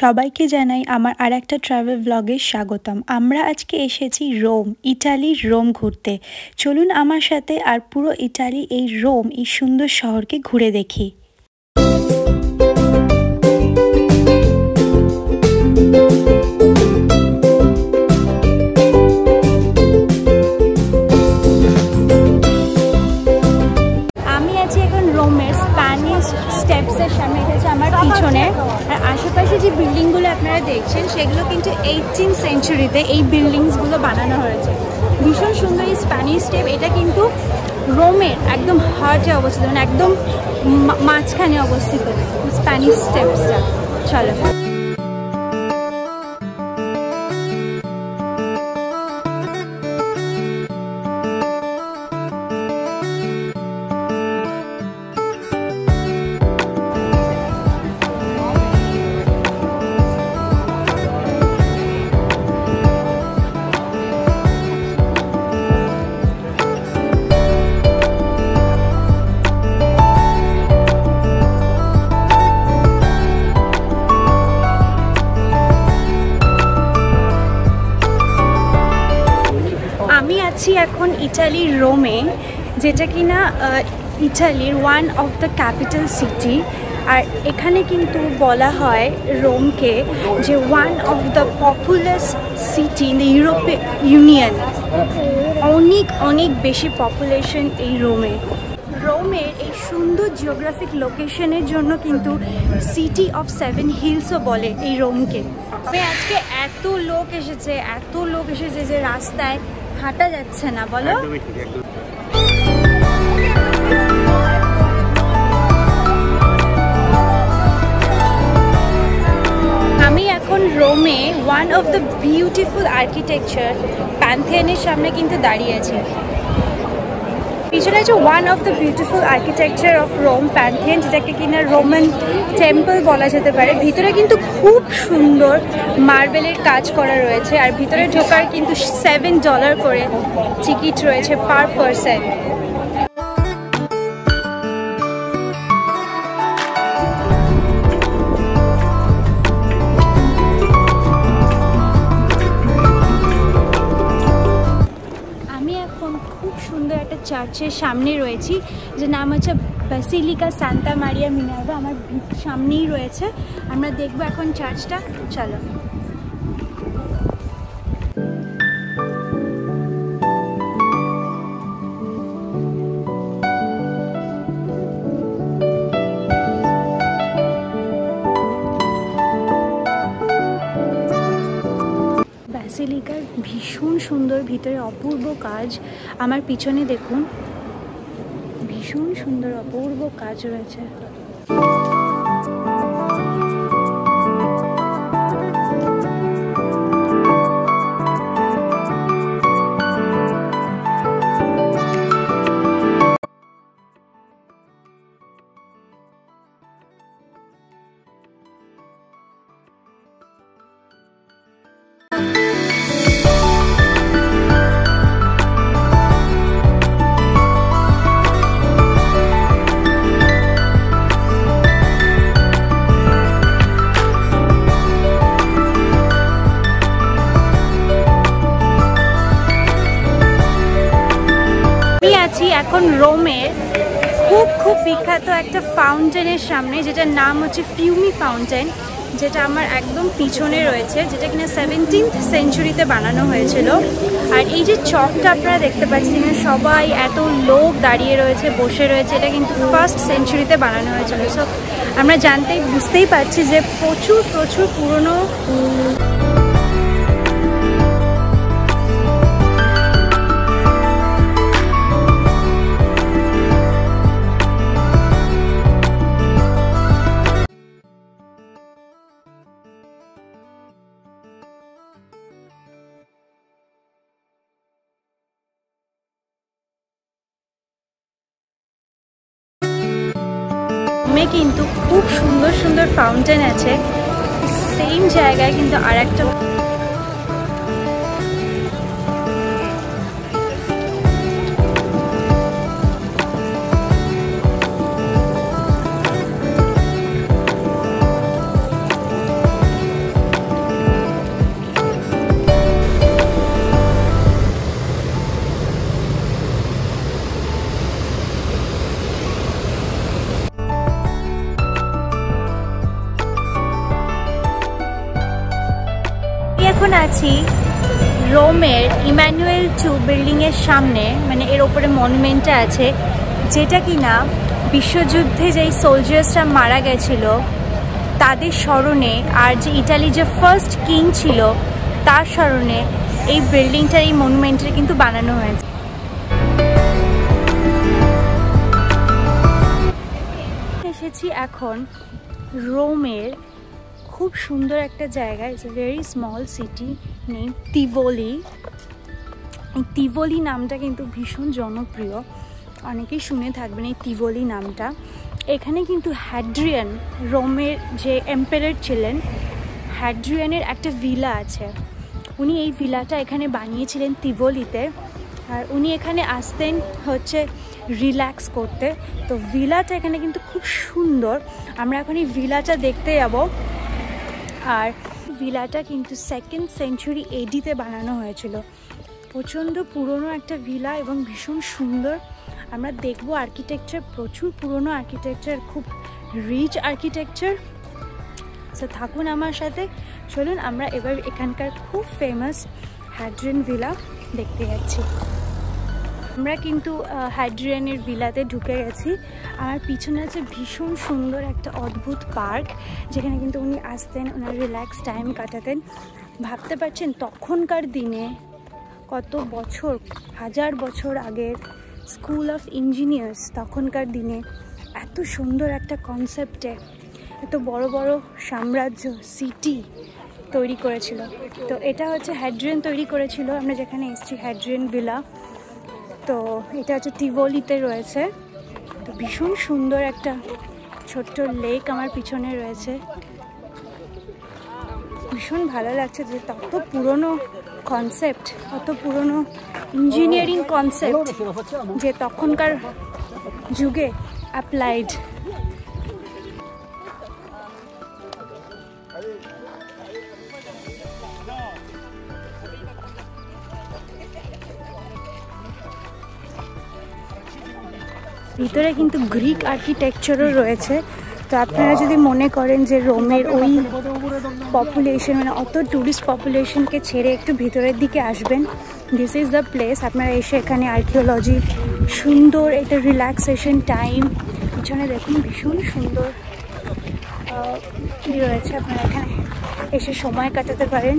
সবাইকে জানাই আমার আরেকটা ট্রাভেল ব্লগে স্বাগতম। আমরা আজকে এসেছি রোম, ইটালির রোম ঘুরতে। চলুন আমার সাথে আর পুরো ইটালি, এই রোম, এই সুন্দর শহরকে ঘুরে দেখি। স্টেপসের সামনে, এটা হচ্ছে আমার পিছনে। আর আশেপাশে যে বিল্ডিংগুলো আপনারা দেখছেন সেগুলো কিন্তু 18th সেঞ্চুরিতে এই বিল্ডিংসগুলো বানানো হয়েছে। ভীষণ সুন্দর এই স্প্যানিশ স্টেপ। এটা কিন্তু রোমের একদম হার্টে অবস্থিত, মানে একদম মাঝখানে অবস্থিত স্প্যানিশ স্টেপসটা। চলো এখন ইটালির রোমে, যেটা কিনা ইটালির one of the capital city. আর এখানে কিন্তু বলা হয় রোমকে যে one of the populous city in the European Union. অনেক অনেক বেশি পপুলেশন এই রোমে। রোমের এই সুন্দর জিওগ্রাফিক লোকেশনের জন্য কিন্তু সিটি অফ 7 হিলসও বলে এই রোমকে। আজকে এত লোক এসেছে যে রাস্তায় হাঁটা যাচ্ছে না, বলো। আমি এখন রোমে one of the beautiful architecture প্যানথিয়নের সামনে কিন্তু দাঁড়িয়ে আছি। পিছনে আছে one of the beautiful architecture of Rome, Pantheon, যেটাকে কিনা রোমান টেম্পল বলা যেতে পারে। ভিতরে কিন্তু খুব সুন্দর মার্বেলের কাজ করা রয়েছে। আর ভিতরে ঢোকার কিন্তু $7 করে টিকিট রয়েছে পার পারসন। চার্চের সামনে রয়েছি, যে নাম হচ্ছে বাসিলিকা সান্তা মারিয়া মিনার্ভা। আমার সামনেই রয়েছে, আমরা দেখবো এখন চার্চটা। চলো। বাসিলিকার ভীষণ সুন্দর, ভিতরে অপূর্ব কাজ। আমার পিছনে দেখুন, ভীষণ সুন্দর অপূর্ব কাজ রয়েছে। এখন রোমের খুব বিখ্যাত একটা ফাউন্টেনের সামনে, যেটার নাম হচ্ছে ফিউমি ফাউন্টেন, যেটা আমার একদম পিছনে রয়েছে, যেটা কিনা 17th সেঞ্চুরিতে বানানো হয়েছিল। আর এই যে চকটা আপনারা দেখতে পাচ্ছেন, এখানে সবাই এত লোক দাঁড়িয়ে রয়েছে, বসে রয়েছে, এটা কিন্তু 1st সেঞ্চুরিতে বানানো হয়েছিল। সো আমরা বুঝতেই পারছি যে প্রচুর পুরনো। কিন্তু খুব সুন্দর ফাউন্টেন আছে। সেম জায়গায় কিন্তু আরেকটা এখন আছি রোমের ইমানুয়েল 2 বিল্ডিংয়ের সামনে, মানে এর ওপরে মনুমেন্টটা আছে, যেটা কিনা বিশ্বযুদ্ধে যেই সোলজার্সরা মারা গেছিল তাদের স্মরণে, আর যে ইটালি যে ফার্স্ট কিং ছিল তার স্মরণে এই বিল্ডিংটার, এই মনুমেন্টটা কিন্তু বানানো হয়েছে। এসেছি এখন রোমের খুব সুন্দর একটা জায়গা। It's a very small city name Tivoli. এই টিভোলি নামটা কিন্তু ভীষণ জনপ্রিয়, অনেকেই শুনে থাকবেন এই টিভোলি নামটা। এখানে কিন্তু হ্যাড্রিয়ান, রোমের যে এম্পারার ছিলেন, হ্যাড্রিয়ানের একটা ভিলা আছে। উনি এই ভিলাটা এখানে বানিয়েছিলেন টিভোলিতে, আর উনি এখানে আসতেন হচ্ছে রিল্যাক্স করতে। তো ভিলাটা এখানে কিন্তু খুব সুন্দর। আমরা এখন এই ভিলাটা দেখতে যাব। আর ভিলাটা কিন্তু 2nd সেঞ্চুরি এডিতে বানানো হয়েছিল। প্রচণ্ড পুরনো একটা ভিলা এবং ভীষণ সুন্দর। আমরা দেখবো আর্কিটেকচার, প্রচুর পুরনো আর্কিটেকচার, খুব রিচ আর্কিটেকচার। তো থাকুন আমার সাথে, চলুন আমরা এবার এখানকার খুব ফেমাস হ্যাড্রিয়ান ভিলা দেখতে যাচ্ছি। আমরা কিন্তু হ্যাড্রিয়ানের ভিলাতে ঢুকে গেছি। আমার পিছনে আছে ভীষণ সুন্দর একটা অদ্ভুত পার্ক, যেখানে কিন্তু উনি আসতেন, ওনার রিল্যাক্স টাইম কাটাতেন। ভাবতে পারছেন তখনকার দিনে, কত বছর, 1000 বছর আগের স্কুল অফ ইঞ্জিনিয়ার্স তখনকার দিনে এত সুন্দর একটা কনসেপ্টে এত বড় বড় সাম্রাজ্য, সিটি তৈরি করেছিল। তো এটা হচ্ছে হ্যাড্রিয়ান তৈরি করেছিল। আমরা যেখানে এসেছি হ্যাড্রিয়ান ভিলা, তো এটা হচ্ছে টিভোলিতে রয়েছে। তো ভীষণ সুন্দর একটা ছোট্ট লেক আমার পিছনে রয়েছে। ভীষণ ভালো লাগছে যে তত পুরনো কনসেপ্ট, অত পুরনো ইঞ্জিনিয়ারিং কনসেপ্ট যে তখনকার যুগে অ্যাপ্লাইড। ভিতরে কিন্তু গ্রিক আর্কিটেকচারও রয়েছে। তো আপনারা যদি মনে করেন যে রোমের ওই পপুলেশন, মানে অত ট্যুরিস্ট পপুলেশনকে ছেড়ে একটু ভিতরের দিকে আসবেন, দিস ইজ দ্য প্লেস। আপনারা এসে এখানে আর্কিওলজি, সুন্দর এটা রিল্যাক্সেশন টাইম। পিছনে দেখুন ভীষণ সুন্দর রয়েছে, আপনারা এখানে এসে সময় কাটাতে পারেন।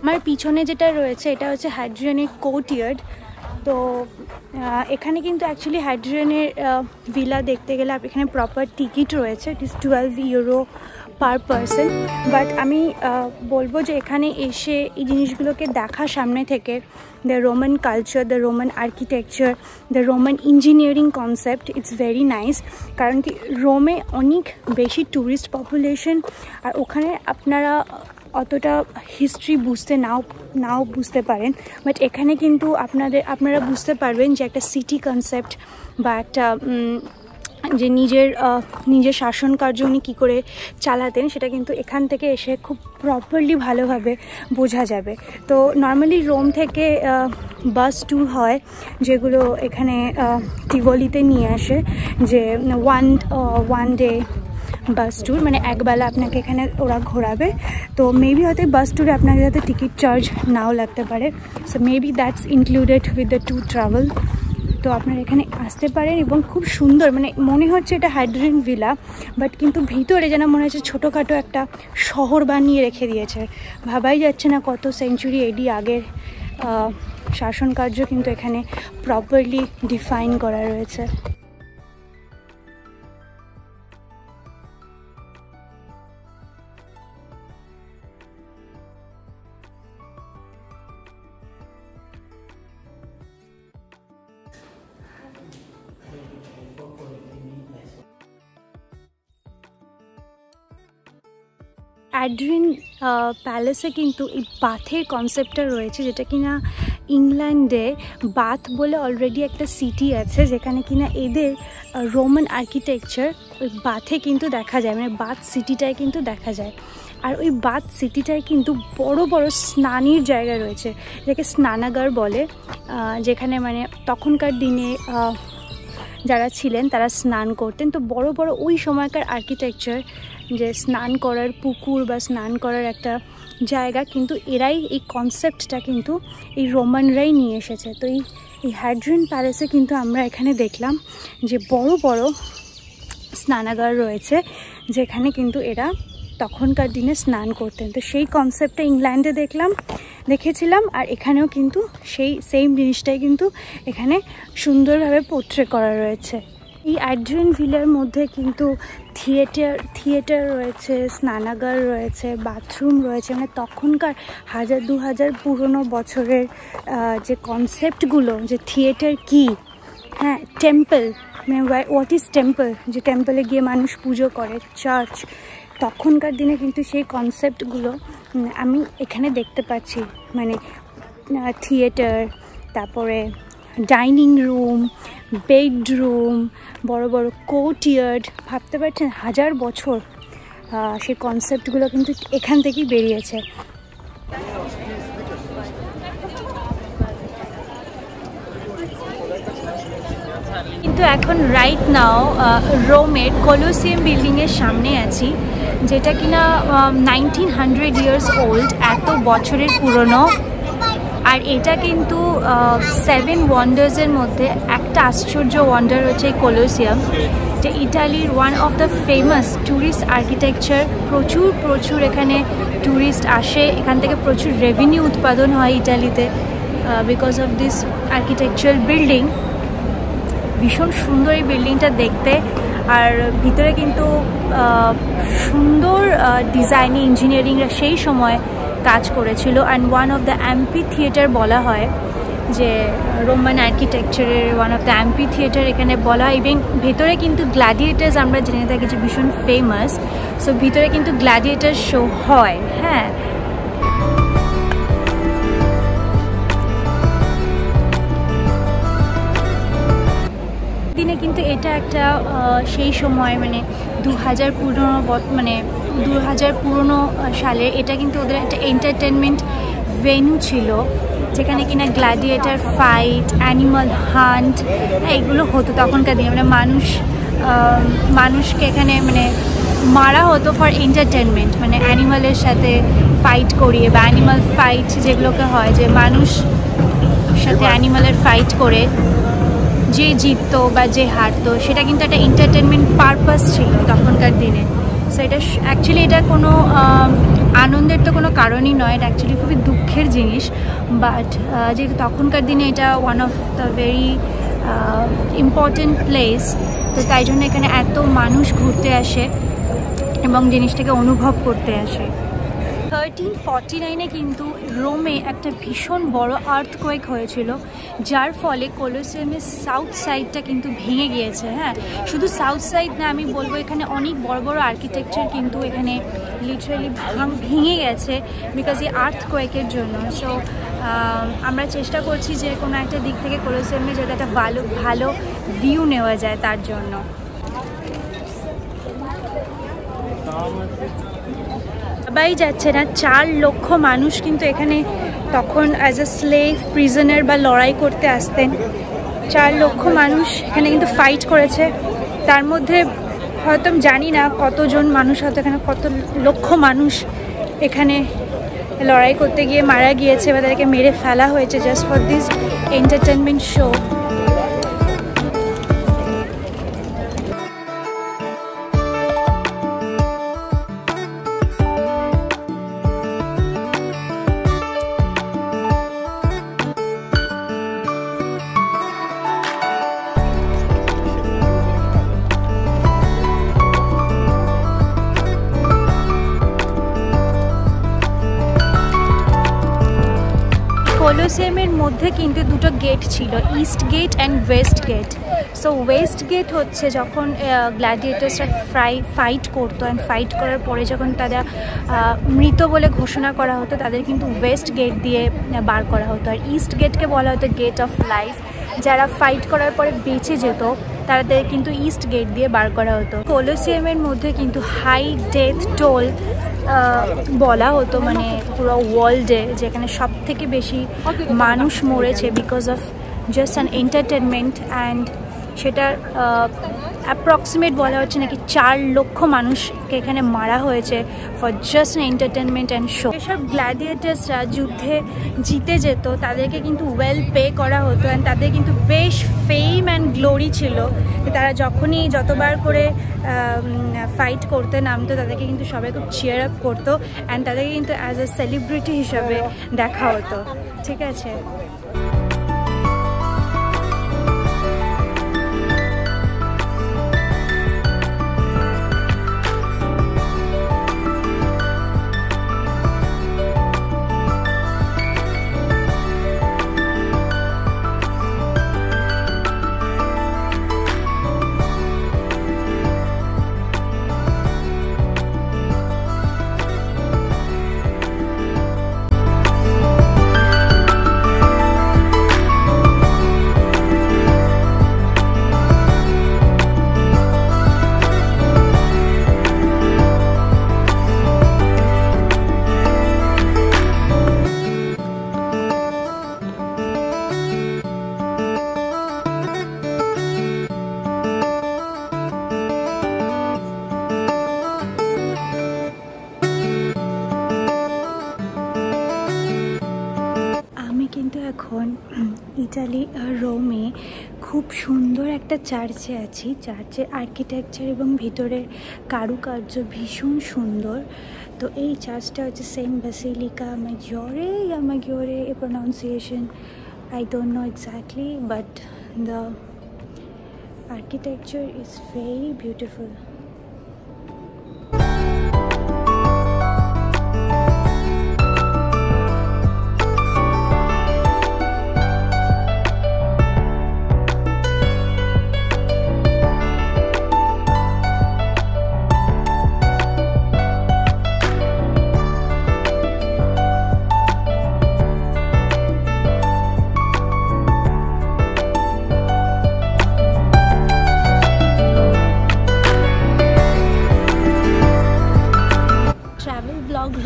আমার পিছনে যেটা রয়েছে এটা হচ্ছে হ্যাড্রিয়ানের কোর্টইয়ার্ড। তো এখানে কিন্তু অ্যাকচুয়ালি হ্যাড্রিয়ানের ভিলা দেখতে গেলে এখানে প্রপার টিকিট রয়েছে। It is 12 euro per person. But আমি বলবো যে এখানে এসে এই জিনিসগুলোকে দেখা সামনে থেকে, the Roman culture, the Roman architecture, the Roman engineering concept, it's very nice. কারণ কি রোমে অনেক বেশি ট্যুরিস্ট পপুলেশন, আর ওখানে আপনারা অতটা হিস্ট্রি নাও বুঝতে পারেন, বাট এখানে কিন্তু আপনারা বুঝতে পারবেন যে একটা সিটি কনসেপ্ট বা একটা যে নিজের শাসন কার্য উনি কী করে চালাতেন, সেটা কিন্তু এখান থেকে এসে খুব প্রপারলি ভালোভাবে বোঝা যাবে। তো নর্মালি রোম থেকে বাস ট্যুর হয়, যেগুলো এখানে টিভোলিতে নিয়ে আসে, যে ওয়ান ডে বাস ট্যুর, মানে একবেলা আপনাকে এখানে ওরা ঘোরাবে। তো মেবি হয়তো বাস ট্যুরে আপনাকে হয়তো টিকিট চার্জ নাও লাগতে পারে। So maybe that's included with the tour travel. তো আপনারা এখানে আসতে পারেন এবং খুব সুন্দর, মানে মনে হচ্ছে এটা হ্যাড্রিয়ান ভিলা, বাট কিন্তু ভিতরে যেন মনে হচ্ছে ছোটোখাটো একটা শহর বানিয়ে রেখে দিয়েছে। ভাবাই যাচ্ছে না কত সেঞ্চুরি এডি আগের শাসন কার্য কিন্তু এখানে প্রপারলি ডিফাইন করা রয়েছে। হ্যাড্রিয়ান প্যালেসে কিন্তু এই বাথের কনসেপ্টটা রয়েছে, যেটা কিনা ইংল্যান্ডে বাথ বলে অলরেডি একটা সিটি আছে, যেখানে কিনা এদের রোমান আর্কিটেকচার ওই বাথে কিন্তু দেখা যায়, মানে বাথ সিটিটায় কিন্তু দেখা যায়। আর ওই বাথ সিটিটায় কিন্তু বড় বড় স্নানের জায়গা রয়েছে, যাকে স্নানাগার বলে, যেখানে মানে তখনকার দিনে যারা ছিলেন তারা স্নান করতেন। তো বড় বড় ওই সময়কার আর্কিটেকচার, যে স্নান করার পুকুর বা স্নান করার একটা জায়গা, কিন্তু এরাই এই কনসেপ্টটা কিন্তু এই রোমানরাই নিয়ে এসেছে। তো এই হ্যাড্রিয়ান প্যালেসে কিন্তু আমরা এখানে দেখলাম যে বড় বড় স্নানাগার রয়েছে, যেখানে কিন্তু এরা তখনকার দিনে স্নান করতেন। তো সেই কনসেপ্টটা ইংল্যান্ডে দেখেছিলাম, আর এখানেও কিন্তু সেই সেম জিনিসটাই কিন্তু এখানে সুন্দরভাবে পোর্ট্রে করা রয়েছে। এই অ্যাড্রিয়ান ভিলার মধ্যে কিন্তু থিয়েটার রয়েছে, স্নানাগার রয়েছে, বাথরুম রয়েছে, মানে তখনকার 1000-2000 পুরনো বছরের যে কনসেপ্টগুলো, যে থিয়েটার কি, হ্যাঁ, টেম্পল, মানে হোয়াট ইজ টেম্পল, যে টেম্পলে গিয়ে মানুষ পুজো করে, চার্চ, তখনকার দিনে কিন্তু সেই কনসেপ্টগুলো আমি এখানে দেখতে পাচ্ছি। মানে থিয়েটার, তারপরে ডাইনিং রুম, বেডরুম, বড় বড় কোর্টইয়ার্ড, ভাবতে পারছেন 1000 বছর সেই কনসেপ্টগুলো কিন্তু এখান থেকেই বেরিয়েছে। কিন্তু এখন রাইট নাও রোমের কলোসিয়াম বিল্ডিংয়ের সামনে আছি, যেটা কিনা 1900 ইয়ার্স ওল্ড, এত বছরের পুরনো। আর এটা কিন্তু 7 ওয়ান্ডার্সের মধ্যে একটা আশ্চর্য ওয়ান্ডার হচ্ছে এই কলোসিয়াম, যে ইটালির one of the famous tourist architecture. প্রচুর এখানে ট্যুরিস্ট আসে, এখান থেকে প্রচুর রেভিনিউ উৎপাদন হয় ইটালিতে because of this architectural building. ভীষণ সুন্দর এই বিল্ডিংটা দেখতে, আর ভিতরে কিন্তু সুন্দর ডিজাইনিং ইঞ্জিনিয়ারিংরা সেই সময় কাজ করেছিল। And one of the amphi theatre বলা হয়, যে রোমান আর্কিটেকচারের one of the amphi theatre এখানে বলা হয়। এবং ভেতরে কিন্তু গ্ল্যাডিয়েটার্স আমরা জেনে থাকি যে ভীষণ ফেমাস, সো ভিতরে কিন্তু গ্ল্যাডিয়েটার শো হয়। হ্যাঁ, দিনে কিন্তু এটা একটা সেই সময় মানে 2000 পুরনো সালে এটা কিন্তু ওদের একটা এন্টারটেনমেন্ট ভেন্যু ছিল, যেখানে কিনা গ্ল্যাডিয়েটার ফাইট, অ্যানিমাল হান্ট, এগুলো হতো তখনকার দিনে। মানে মানুষকে এখানে মানে মারা হতো ফর এন্টারটেনমেন্ট, মানে অ্যানিমালের সাথে ফাইট করিয়ে, বা অ্যানিমাল ফাইট যেগুলোকে হয়, যে মানুষ সাথে অ্যানিমালের ফাইট করে যে জিততো বা যে হারতো, সেটা কিন্তু একটা এন্টারটেনমেন্ট পারপাস ছিল তখনকার দিনে। সো এটা অ্যাকচুয়ালি এটা কোনো আনন্দের তো কোনো কারণই নয়, এটা অ্যাকচুয়ালি খুবই দুঃখের জিনিস। বাট যেহেতু তখনকার দিনে এটা one of the very important place, তো তাই জন্য এখানে এত মানুষ ঘুরতে আসে এবং জিনিসটাকে অনুভব করতে আসে। 1349-এ কিন্তু রোমে একটা ভীষণ বড় আর্থকোয়েক হয়েছিল, যার ফলে কলোসিয়ামের সাউথ সাইডটা কিন্তু ভেঙে গিয়েছে। হ্যাঁ, শুধু সাউথ সাইড না, আমি বলবো এখানে অনেক বড় বড় আর্কিটেকচার কিন্তু এখানে লিটারালি ভেঙে গেছে বিকজ এই আর্থকোয়েকের জন্য। সো আমরা চেষ্টা করছি যে কোনো একটা দিক থেকে কলোসিয়ামে যাতে একটা ভালো ভিউ নেওয়া যায় তার জন্য। সবাই যাচ্ছে না, 4 লক্ষ মানুষ কিন্তু এখানে তখন অ্যাজ এ স্লেভ, প্রিজনার বা লড়াই করতে আসতেন। 4 লক্ষ মানুষ এখানে কিন্তু ফাইট করেছে। তার মধ্যে হয়তো আমি জানি না কতজন মানুষ, হয়তো এখানে কত লক্ষ মানুষ এখানে লড়াই করতে গিয়ে মারা গিয়েছে, বা তাদেরকে মেরে ফেলা হয়েছে just for this entertainment show. কলোসিয়ামের মধ্যে কিন্তু দুটো গেট ছিল, east gate and west gate. So west gate হচ্ছে যখন গ্ল্যাডিয়েটার্সরা ফাইট করতো, অ্যান্ড ফাইট করার পরে যখন তারা মৃত বলে ঘোষণা করা হতো, তাদের কিন্তু ওয়েস্ট গেট দিয়ে বার করা হতো। আর ইস্ট গেটকে বলা হতো গেট অফ লাইফ। যারা ফাইট করার পরে বেঁচে যেত তাদের কিন্তু ইস্ট গেট দিয়ে বার করা হতো। কলোসিয়ামের মধ্যে কিন্তু হাই ডেথ টোল বলা হতো মানে পুরো ওয়ার্ল্ডে যেখানে সব থেকে বেশি মানুষ মরেছে because of just an entertainment, and সেটা অ্যাপ্রক্সিমেট বলা হচ্ছে নাকি 4 লক্ষ মানুষকে এখানে মারা হয়েছে for just an entertainment and show. এসব গ্ল্যাডিয়েটার্সরা যুদ্ধে জিতে যেত, তাদেরকে কিন্তু ওয়েল পে করা হতো, অ্যান্ড তাদের কিন্তু বেশ ফেম অ্যান্ড গ্লোরি ছিল। তারা যখনই যতবার করে ফাইট করতে নামতো তাদেরকে কিন্তু সবাই খুব চিয়ার আপ করতো, অ্যান্ড তাদেরকে কিন্তু অ্যাজ এ সেলিব্রিটি হিসাবে দেখা হতো। ঠিক আছে, কিন্তু এখন ইটালি রোমে খুব সুন্দর একটা চার্চে আছি। চার্চের আর্কিটেকচার এবং ভিতরের কারুকার্য ভীষণ সুন্দর। তো এই চার্চটা হচ্ছে সেন্ট বাসিলিকা ম্যাগিওরে এ pronunciation I don't know exactly, but the architecture is very beautiful.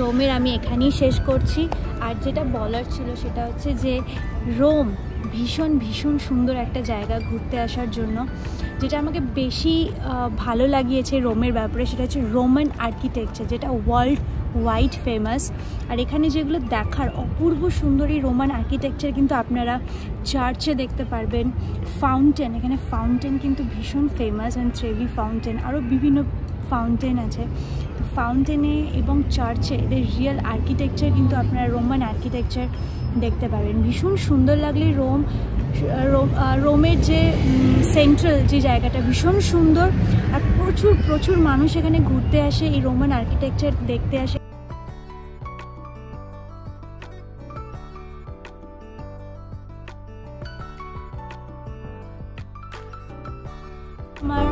রোমের আমি এখানেই শেষ করছি। আর যেটা বলার ছিল সেটা হচ্ছে যে রোম ভীষণ ভীষণ সুন্দর একটা জায়গা ঘুরতে আসার জন্য। যেটা আমাকে বেশি ভালো লাগিয়েছে রোমের ব্যাপারে সেটা হচ্ছে রোমান আর্কিটেকচার, যেটা ওয়ার্ল্ড ওয়াইড ফেমাস। আর এখানে যেগুলো দেখার অপূর্ব সুন্দরী রোমান আর্কিটেকচার কিন্তু আপনারা চার্চে দেখতে পারবেন। ফাউন্টেন, এখানে ফাউন্টেন কিন্তু ভীষণ ফেমাস, অ্যান্ড ট্রেভি ফাউন্টেন, আরও বিভিন্ন ফাউন্টেন আছে। তো ফাউন্টেনে এবং চার্চে এদের রিয়েল আর্কিটেকচার কিন্তু আপনারা রোমান আর্কিটেকচার দেখতে পাবেন। ভীষণ সুন্দর লাগলে রোমের যে সেন্ট্রাল যে জায়গাটা ভীষণ সুন্দর, আর প্রচুর প্রচুর মানুষ এখানে ঘুরতে আসে, এই রোমান আর্কিটেকচার দেখতে আসে। আমার